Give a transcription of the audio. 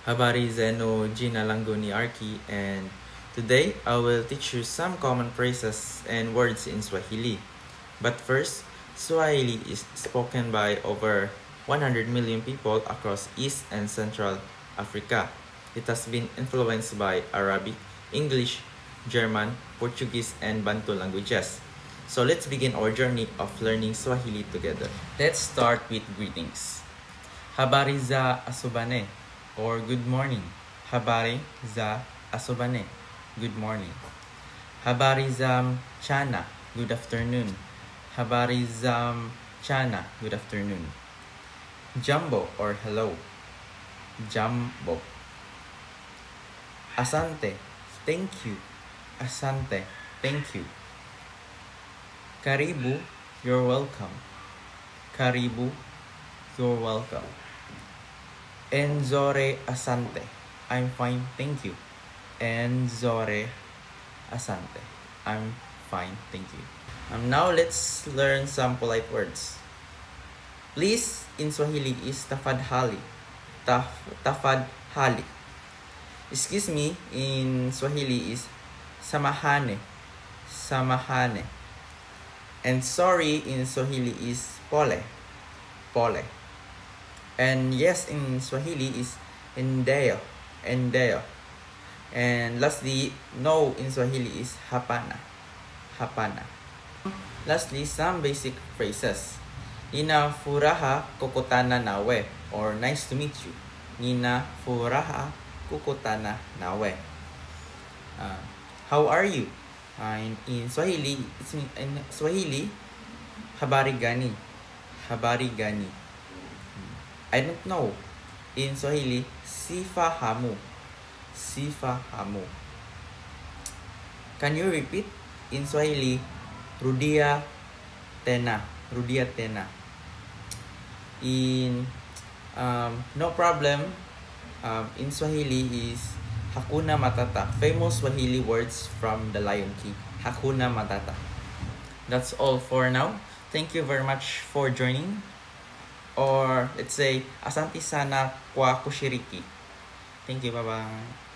Habari zenu, jina langu ni Arki, and today I will teach you some common phrases and words in Swahili. But first, Swahili is spoken by over 100 million people across East and Central Africa. It has been influenced by Arabic, English, German, Portuguese, and Bantu languages. So let's begin our journey of learning Swahili together. Let's start with greetings. Habari za asubane, or good morning. Habari za asubane, good morning. Habari za mchana, good afternoon. Habari za mchana, good afternoon. Jambo, or hello. Jambo. Asante, thank you. Asante, thank you. Karibu, you're welcome. Karibu, you're welcome. Enzore asante, I'm fine, thank you. Enzore asante, I'm fine, thank you. Now let's learn some polite words. Please in Swahili is tafadhali. Tafadhali. Excuse me in Swahili is samahane. Samahane. And sorry in Swahili is pole. Pole. And yes in Swahili is endeyo. Endeyo. And lastly, no in Swahili is hapana. Hapana. Lastly, some basic phrases. Nina furaha kukutana nawe, or nice to meet you. Nina furaha kukutana nawe. How are you? In Swahili, habari gani? Habari gani? I don't know. In Swahili, sifahamu. Sifahamu. Can you repeat? In Swahili, rudia tena. Rudia tena. In no problem. In Swahili is Hakuna Matata. Famous Swahili words from The Lion King. Hakuna Matata. That's all for now. Thank you very much for joining. Or let's say, Asante sana kwa kushiriki. Thank you. Bye-bye.